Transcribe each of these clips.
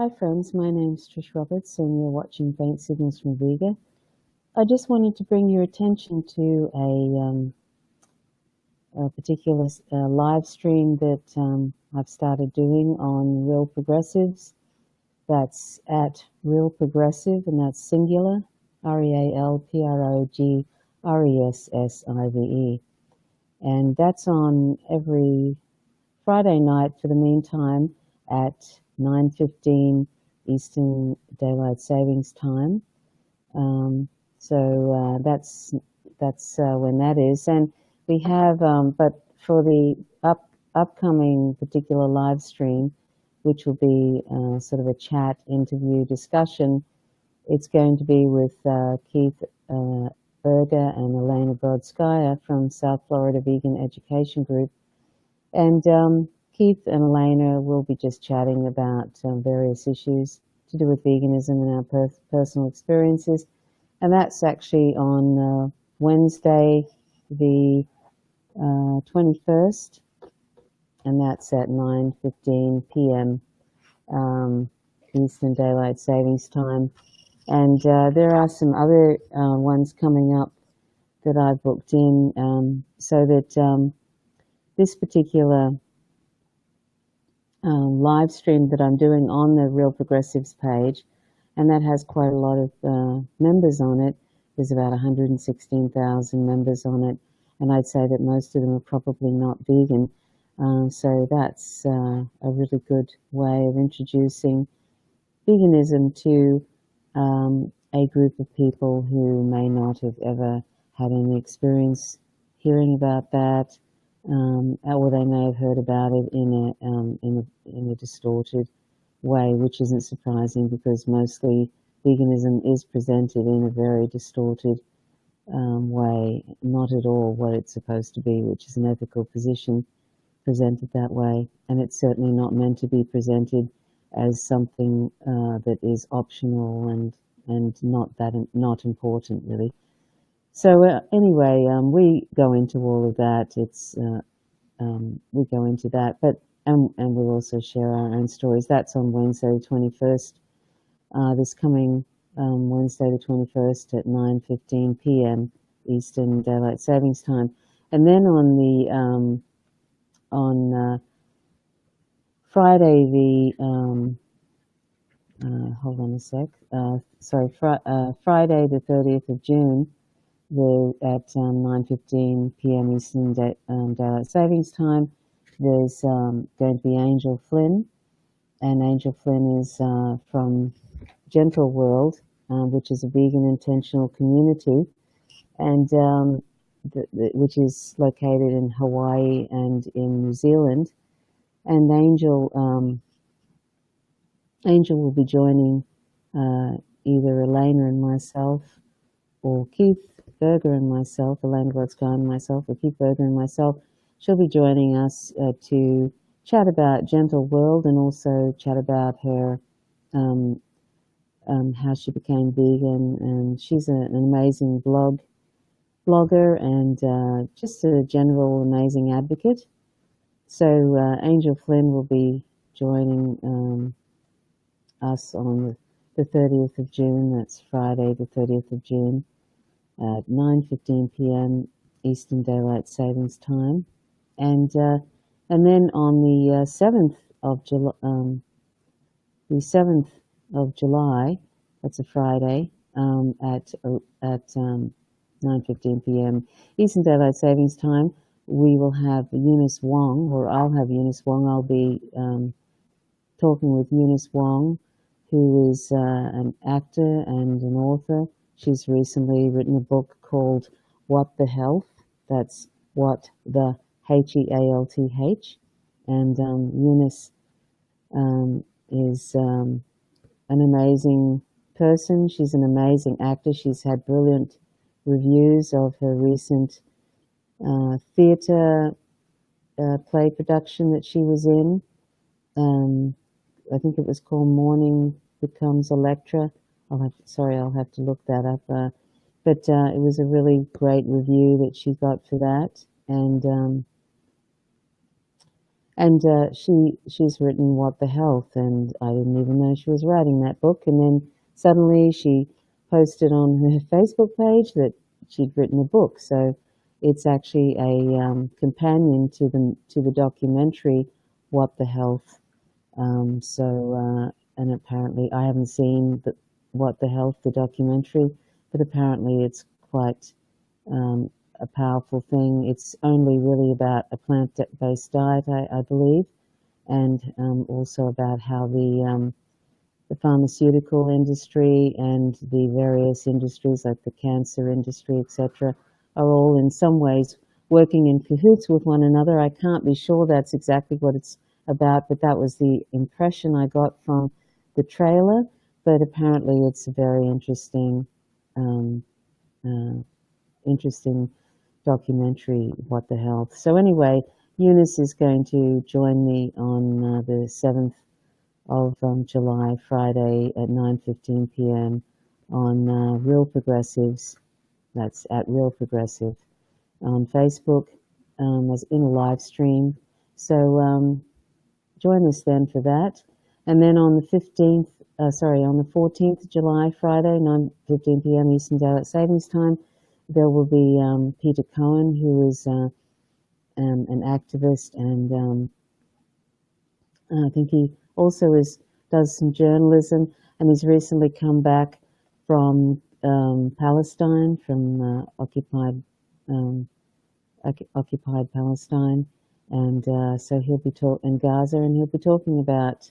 Hi friends, my name's Trish Roberts and you're watching Faint Signals from Vega. I just wanted to bring your attention to a particular live stream that I've started doing on Real Progressives. That's at Real Progressive, and that's singular, RealProgressive. And that's on every Friday night for the meantime at 9:15 Eastern Daylight Savings Time. So that's when that is. And we have, but for the upcoming particular live stream, which will be sort of a chat, interview, discussion, it's going to be with Keith Berger and Elena Brodskaya from South Florida Vegan Education Group. And Keith and Elena will be just chatting about various issues to do with veganism and our personal experiences. And that's actually on Wednesday, the 21st, and that's at 9:15 p.m. Eastern Daylight Savings Time. And there are some other ones coming up that I've booked in, so that this particular live stream that I'm doing on the Real Progressives page, and that has quite a lot of members on it. There's about 116,000 members on it, and I'd say that most of them are probably not vegan. So that's a really good way of introducing veganism to a group of people who may not have ever had any experience hearing about that, or they may have heard about it in a distorted way, which isn't surprising because mostly veganism is presented in a very distorted way, not at all what it's supposed to be, which is an ethical position presented that way, and it's certainly not meant to be presented as something that is optional and not important really. So anyway, we go into all of that. We go into that, and we'll also share our own stories. That's on Wednesday the 21st, this coming Wednesday the 21st at 9:15 p.m. Eastern Daylight Savings Time. And then on Friday the hold on a sec. Friday the 30th of June, at 9:15 p.m. Eastern Daylight Savings Time, there's going to be Angel Flinn, and Angel Flinn is from Gentle World, which is a vegan intentional community, and which is located in Hawaii and in New Zealand. And Angel will be joining either Elena and myself, or Keith Berger and myself, Elena Brodskaya and myself, or Keith Berger and myself. She'll be joining us to chat about Gentle World and also chat about her how she became vegan. And she's an amazing blogger and just a general amazing advocate. So Angel Flinn will be joining us on the 30th of June. That's Friday the 30th of June at 9:15 p.m. Eastern Daylight Savings Time. And then on the 7th of July, that's a Friday, at 9:15 p.m. Eastern Daylight Savings Time, we will have Eunice Wong, or I'll have Eunice Wong. I'll be talking with Eunice Wong, who is an actor and an author. She's recently written a book called What the Health. That's What the HEALTH. And Eunice is an amazing person. She's an amazing actor. She's had brilliant reviews of her recent theatre play production that she was in. I think it was called Morning Becomes Electra. I'll have to look that up. But it was a really great review that she got for that. And And she's written What the Health, and I didn't even know she was writing that book. And then suddenly she posted on her Facebook page that she'd written a book. So it's actually a companion to the documentary What the Health. And apparently I haven't seen What the Health, the documentary, but apparently it's quite a powerful thing. It's only really about a plant-based diet, I believe, and also about how the pharmaceutical industry and the various industries like the cancer industry, etc., are all in some ways working in cahoots with one another. I can't be sure that's exactly what it's about, but that was the impression I got from the trailer. But apparently it's a very interesting uh, interesting documentary, What the Health. So anyway, Eunice is going to join me on the 7th of July, Friday at 9:15 p.m. on Real Progressives. That's at Real Progressive on Facebook, as in a live stream. So join us then for that. And then on the 15th, on the 14th of July, Friday, 9:15 p.m. Eastern Daylight Savings Time, there will be Peter Cohen, who is an activist, and I think he also does some journalism, and he's recently come back from Palestine, from occupied Palestine, and so he'll be in Gaza, and he'll be talking about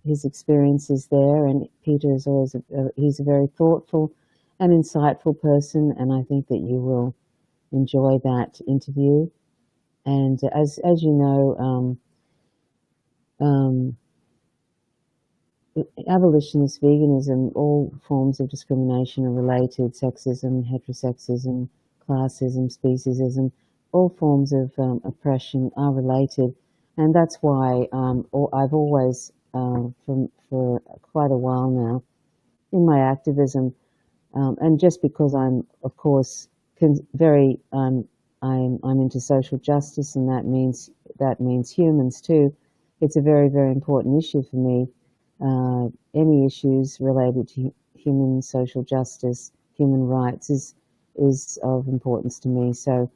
his experiences there. And Peter is always he's a very thoughtful and insightful person, and I think that you will enjoy that interview. And as you know, abolitionist veganism, all forms of discrimination are related: sexism, heterosexism, classism, speciesism, all forms of oppression are related. And that's why I've always, for quite a while now, in my activism, and just because I'm, of course, very, I'm into social justice, and that means humans too. It's a very, very important issue for me. Any issues related to human social justice, human rights is of importance to me. So,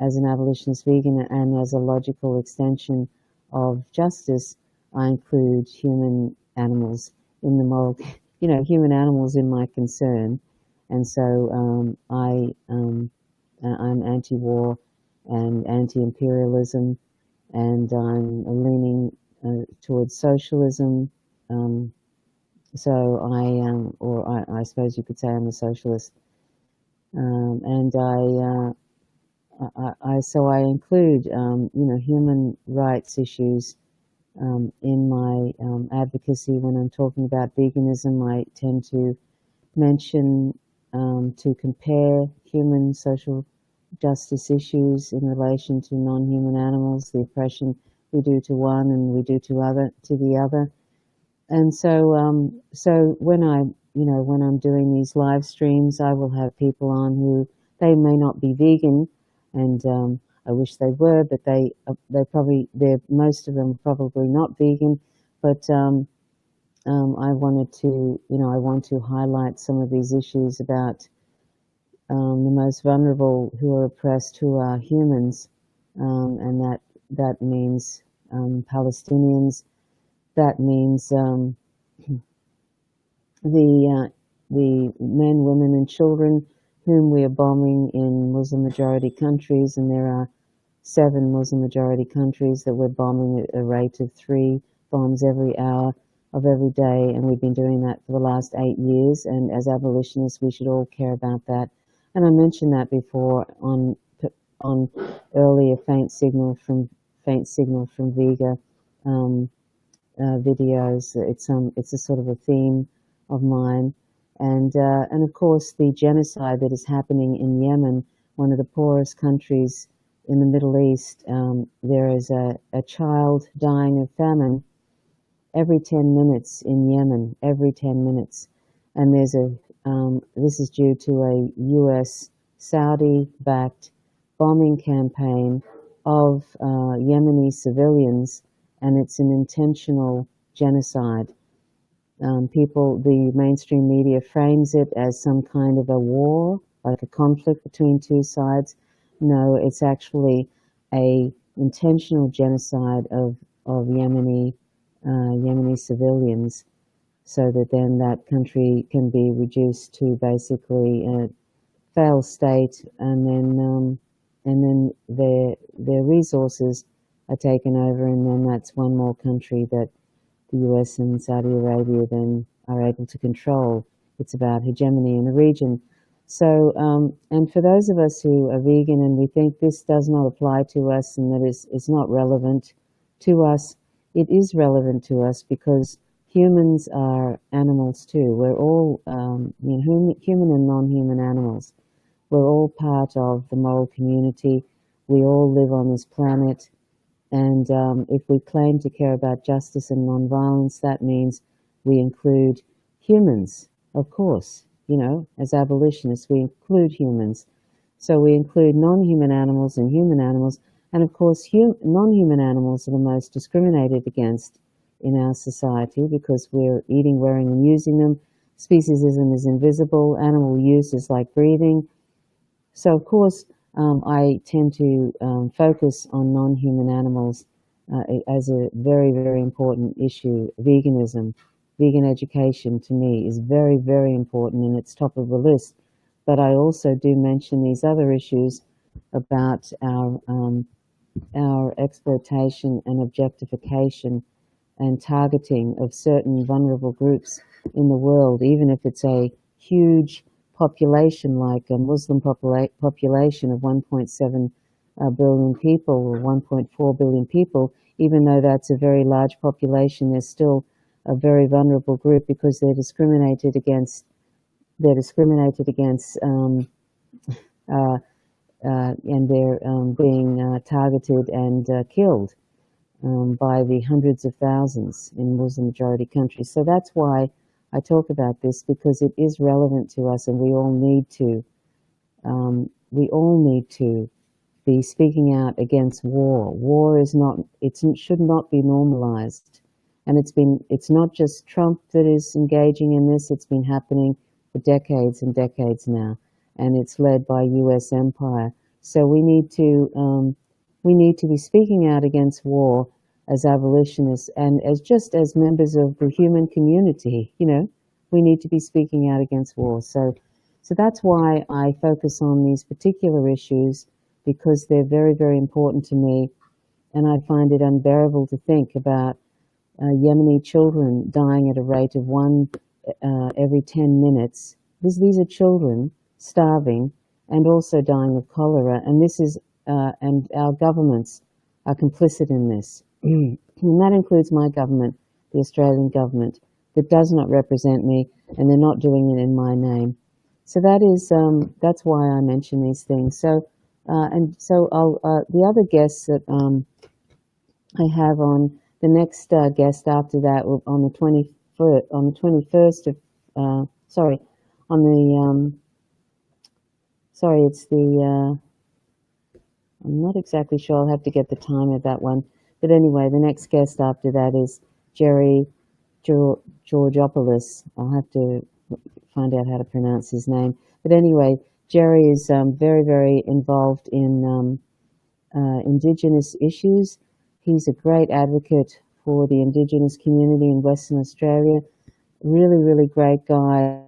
as an abolitionist vegan and as a logical extension of justice, I include human animals in the moral, human animals in my concern. And so I'm anti-war and anti-imperialism, and I'm leaning towards socialism. So I suppose you could say I'm a socialist. And I include, human rights issues in my advocacy. When I'm talking about veganism, I tend to mention, to compare human social justice issues in relation to non-human animals, the oppression we do to one and we do to the other. And so when I'm doing these live streams, I will have people on who they may not be vegan, and I wish they were, but most of them are probably not vegan. But I want to highlight some of these issues about the most vulnerable who are oppressed, who are humans, and that means Palestinians. That means the men, women, and children whom we are bombing in Muslim-majority countries, and there are 7 Muslim-majority countries that we're bombing at a rate of 3 bombs every hour of every day, and we've been doing that for the last 8 years. And as abolitionists, we should all care about that. And I mentioned that before on earlier faint signal from Vega videos. It's a sort of a theme of mine, and of course the genocide that is happening in Yemen, one of the poorest countries in the Middle East. There is a child dying of famine every 10 minutes in Yemen, every 10 minutes, and this is due to a U.S. Saudi-backed bombing campaign of Yemeni civilians, and it's an intentional genocide. The mainstream media frames it as some kind of a war, like a conflict between two sides. No, it's actually a intentional genocide of Yemeni civilians, so that then that country can be reduced to basically a failed state, and then their resources are taken over, and then that's one more country that the US and Saudi Arabia then are able to control. It's about hegemony in the region. So, and for those of us who are vegan and we think this does not apply to us and that it's not relevant to us, it is relevant to us because humans are animals too. We're all human and non-human animals. We're all part of the moral community. We all live on this planet. And if we claim to care about justice and nonviolence, that means we include humans, of course. As abolitionists, we include humans. So we include non-human animals and human animals. And of course, non-human animals are the most discriminated against in our society because we're eating, wearing, and using them. Speciesism is invisible. Animal use is like breathing. So, of course, I tend to focus on non-human animals as a very, very important issue. Veganism, vegan education to me is very, very important and it's top of the list. But I also do mention these other issues about our exploitation and objectification and targeting of certain vulnerable groups in the world, even if it's a huge population like a Muslim population of 1.7 billion people or 1.4 billion people. Even though that's a very large population, they're still a very vulnerable group because they're discriminated against. And they're being targeted and killed by the hundreds of thousands in Muslim majority countries. So that's why I talk about this, because it is relevant to us, and we all need to be speaking out against war. War is not, it should not be normalized. And it's not just Trump that is engaging in this, it's been happening for decades and decades now. And it's led by US empire. So we need to be speaking out against war as abolitionists and as members of the human community, we need to be speaking out against war. So that's why I focus on these particular issues, because they're very, very important to me. And I find it unbearable to think about Yemeni children dying at a rate of one every 10 minutes. These are children starving and also dying of cholera. And and our governments are complicit in this. And that includes my government, the Australian government, that does not represent me, and they're not doing it in my name. So that's why I mention these things. So the other guests that I have on, the next guest after that on the 21st of I'm not exactly sure. I'll have to get the time of that one. But anyway, the next guest after that is Gerry Georgatos. I'll have to find out how to pronounce his name. But anyway, Gerry is very, very involved in Indigenous issues. He's a great advocate for the Indigenous community in Western Australia. Really, really great guy.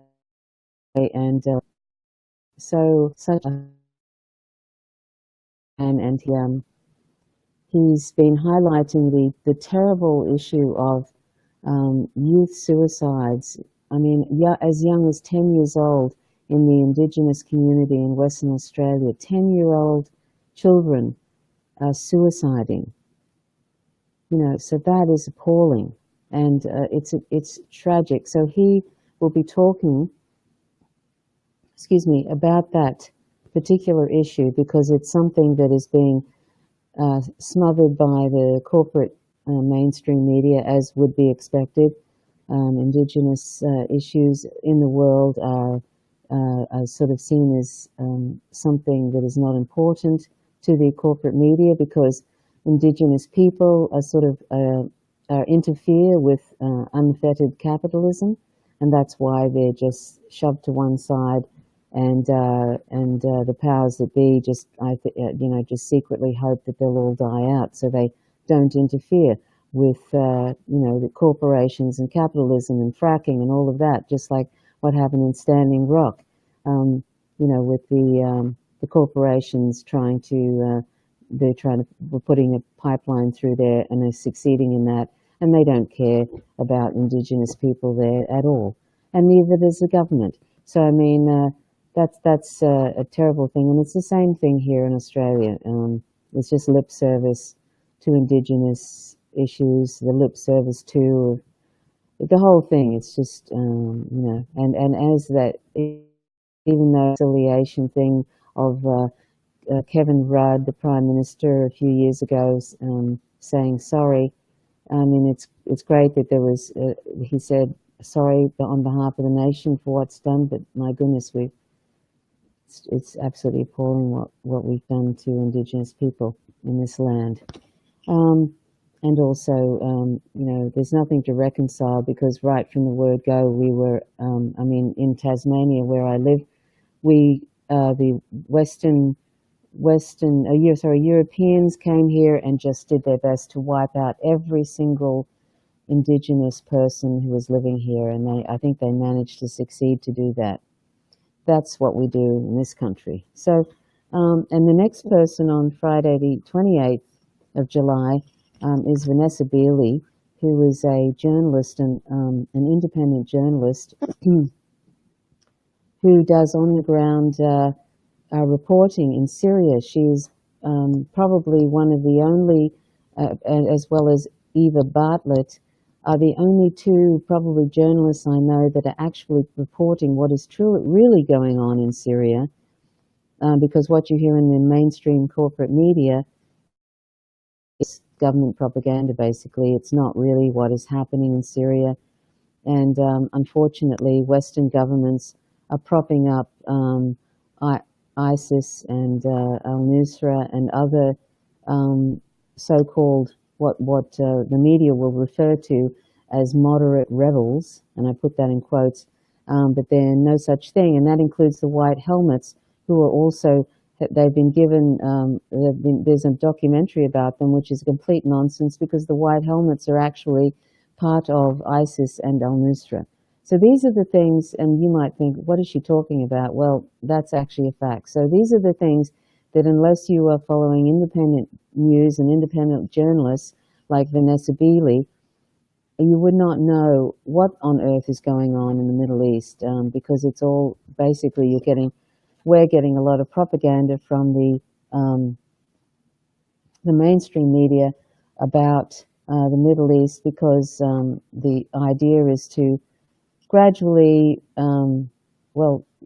And he's been highlighting the terrible issue of youth suicides. I mean, as young as 10 years old in the Indigenous community in Western Australia, 10-year-old children are suiciding. So that is appalling, and it's tragic. So he will be talking, about that particular issue, because it's something that is being smothered by the corporate mainstream media, as would be expected. Indigenous issues in the world are sort of seen as something that is not important to the corporate media because Indigenous people are sort of interfere with unfettered capitalism, and that's why they're just shoved to one side, and the powers that be just just secretly hope that they'll all die out so they don't interfere with the corporations and capitalism and fracking and all of that, just like what happened in Standing Rock, with the corporations we're putting a pipeline through there and they're succeeding in that, and they don't care about Indigenous people there at all, and neither does the government. So I mean, that's a terrible thing, and it's the same thing here in Australia. It's just lip service to Indigenous issues, the lip service to the whole thing. It's just and as that, even though reconciliation thing of Kevin Rudd, the Prime Minister, a few years ago, saying sorry. I mean, it's great that there was. He said sorry on behalf of the nation for what's done, but my goodness, it's absolutely appalling what we've done to Indigenous people in this land. And also, there's nothing to reconcile because right from the word go, we were. In Tasmania, where I live, the Europeans came here and just did their best to wipe out every single Indigenous person who was living here, and I think they managed to succeed to do that. That's what we do in this country. So, and the next person on Friday, the 28th of July, is Vanessa Beeley, who is a journalist and an independent journalist who does on-the-ground reporting in Syria. She's probably one of the only, as well as Eva Bartlett, are the only two probably journalists I know that are actually reporting what is really going on in Syria, because what you hear in the mainstream corporate media is government propaganda, basically. It's not really what is happening in Syria. And unfortunately, Western governments are propping up ISIS and al-Nusra and other so-called what the media will refer to as moderate rebels, and I put that in quotes, but they're no such thing, and that includes the white helmets, who are also, they've been given, there's a documentary about them, which is complete nonsense because the white helmets are actually part of ISIS and al-Nusra. So these are the things, and you might think, what is she talking about? Well, that's actually a fact. So these are the things that unless you are following independent news and independent journalists like Vanessa Beeley, you would not know what on earth is going on in the Middle East, because it's all basically we're getting a lot of propaganda from the mainstream media about the Middle East, because the idea is to gradually,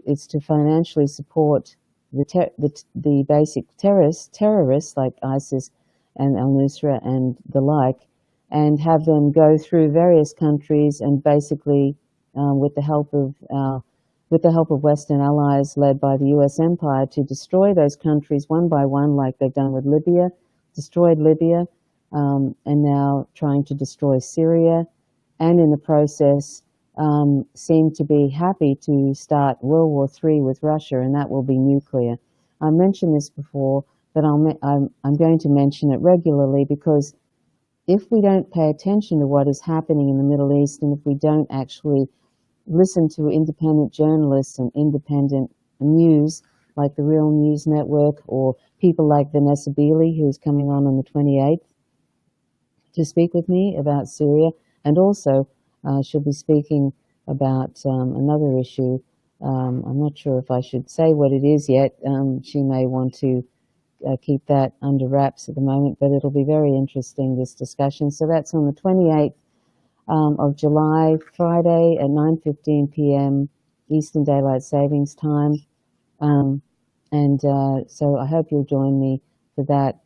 it's to financially support the basic terrorists like ISIS and al-Nusra and the like, and have them go through various countries and basically, with the help of Western allies led by the US empire, to destroy those countries one by one, like they've done with Libya, destroyed Libya, and now trying to destroy Syria, and in the process seem to be happy to start World War III with Russia, and that will be nuclear. I mentioned this before, but I'm going to mention it regularly, because if we don't pay attention to what is happening in the Middle East, and if we don't actually listen to independent journalists and independent news, like the Real News Network, or people like Vanessa Beeley, who's coming on the 28th to speak with me about Syria, and also she'll be speaking about another issue. I'm not sure if I should say what it is yet. She may want to keep that under wraps at the moment, but it'll be very interesting, this discussion. So that's on the 28th of July, Friday at 9:15 p.m. Eastern Daylight Savings Time. So I hope you'll join me for that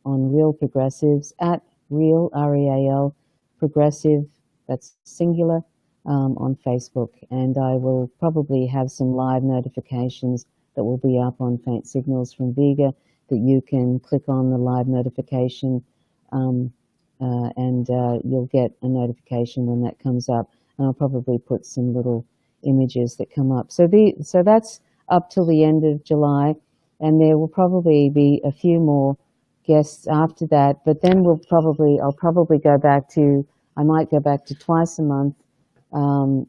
on Real Progressives, at Real, R-E-A-L, Progressive, that's singular, on Facebook. And I will probably have some live notifications that will be up on Faint Signals from Vega that you can click on the live notification, and you'll get a notification when that comes up. And I'll probably put some little images that come up. So that's up till the end of July, and there will probably be a few more guests after that. But then I'll probably go back to, I might go back to twice a month, and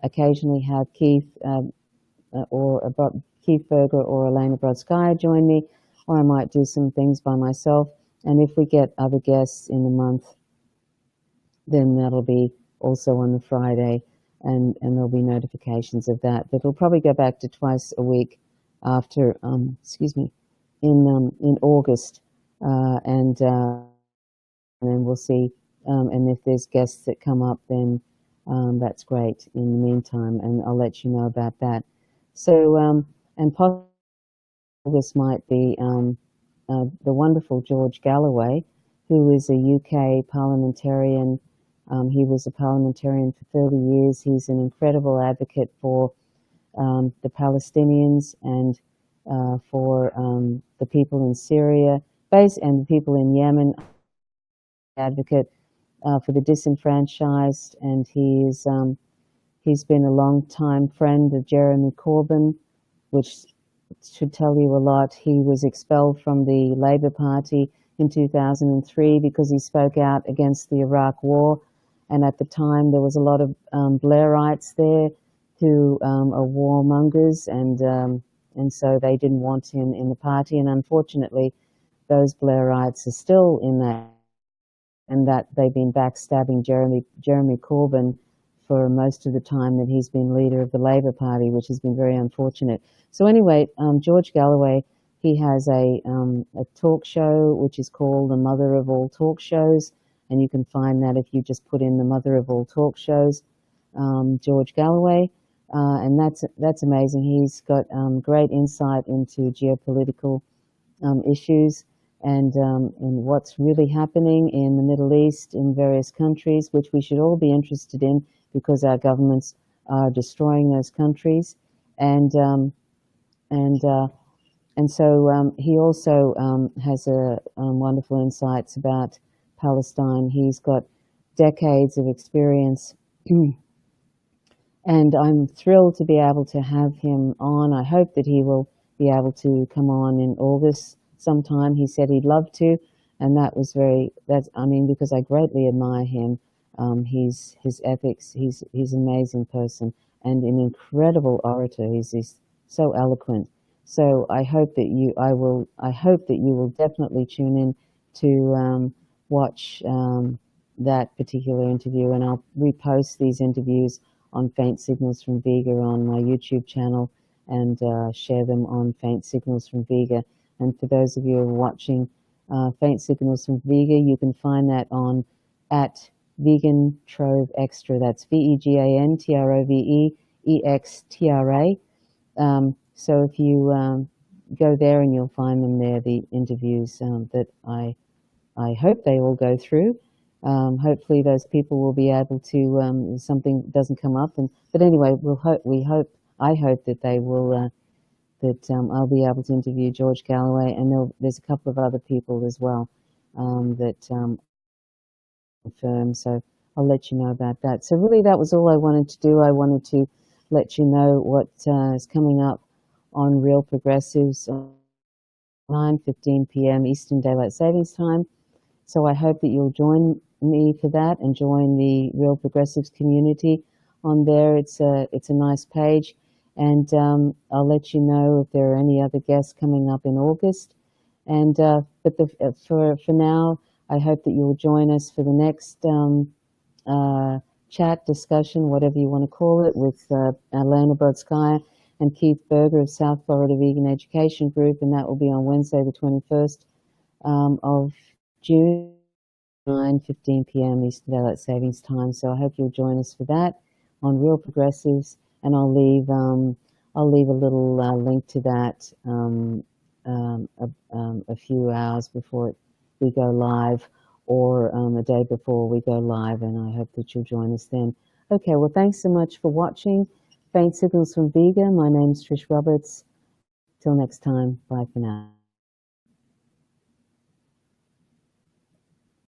occasionally have Keith Keith Berger or Elena Brodskaya join me, or I might do some things by myself. And if we get other guests in the month, then that'll be also on the Friday, and there'll be notifications of that. But it'll probably go back to twice a week after, in August, and then we'll see. And if there's guests that come up, then that's great in the meantime, and I'll let you know about that. So, and possibly August might be the wonderful George Galloway, who is a UK parliamentarian. He was a parliamentarian for 30 years. He's an incredible advocate for the Palestinians and for the people in Syria, and the people in Yemen. Advocate for the disenfranchised, and he's been a long-time friend of Jeremy Corbyn, which should tell you a lot. He was expelled from the Labour Party in 2003 because he spoke out against the Iraq War, and at the time there was a lot of Blairites there who are warmongers, and so they didn't want him in the party, and unfortunately those Blairites are still in that, and that they've been backstabbing Jeremy Corbyn for most of the time that he's been leader of the Labour Party, which has been very unfortunate. So anyway, George Galloway, he has a talk show which is called The Mother of All Talk Shows, and you can find that if you just put in The Mother of All Talk Shows, George Galloway, and that's amazing. He's got great insight into geopolitical issues, and what's really happening in the Middle East, in various countries, which we should all be interested in because our governments are destroying those countries. And so he also has wonderful insights about Palestine. He's got decades of experience, and I'm thrilled to be able to have him on. I hope that he will be able to come on in August sometime. He said he'd love to, and because I greatly admire him. His ethics, he's an amazing person and an incredible orator. He's so eloquent. So I hope that you will definitely tune in to watch that particular interview, and I'll repost these interviews on Faint Signals from Vega on my YouTube channel, and share them on Faint Signals from Vega. And for those of you who are watching Faint Signals from Vega, you can find that at Vegan Trove Extra. That's VEGANTROVEEXTRA. So if you go there, and you'll find them there, the interviews that I hope they all go through. Hopefully those people will be able to, something doesn't come up, but anyway, I hope that they will, I'll be able to interview George Galloway, and there's a couple of other people as well that confirm. So I'll let you know about that. So really, that was all I wanted to do. I wanted to let you know what is coming up on Real Progressives on 9:15 p.m. Eastern Daylight Savings Time. So I hope that you'll join me for that and join the Real Progressives community on there. It's a nice page. And I'll let you know if there are any other guests coming up in August. And but for now, I hope that you'll join us for the next chat, discussion, whatever you want to call it, with Elena Brodskaya and Keith Berger of South Florida Vegan Education Group, and that will be on Wednesday, the 21st of June, 9:15 p.m. Eastern Daylight Savings Time. So I hope you'll join us for that on Real Progressives. And I'll leave a little link to that a few hours before we go live, or a day before we go live, and I hope that you'll join us then. Okay, well, thanks so much for watching Faint Signals from Vega. My name's Trish Roberts. Till next time, bye for now.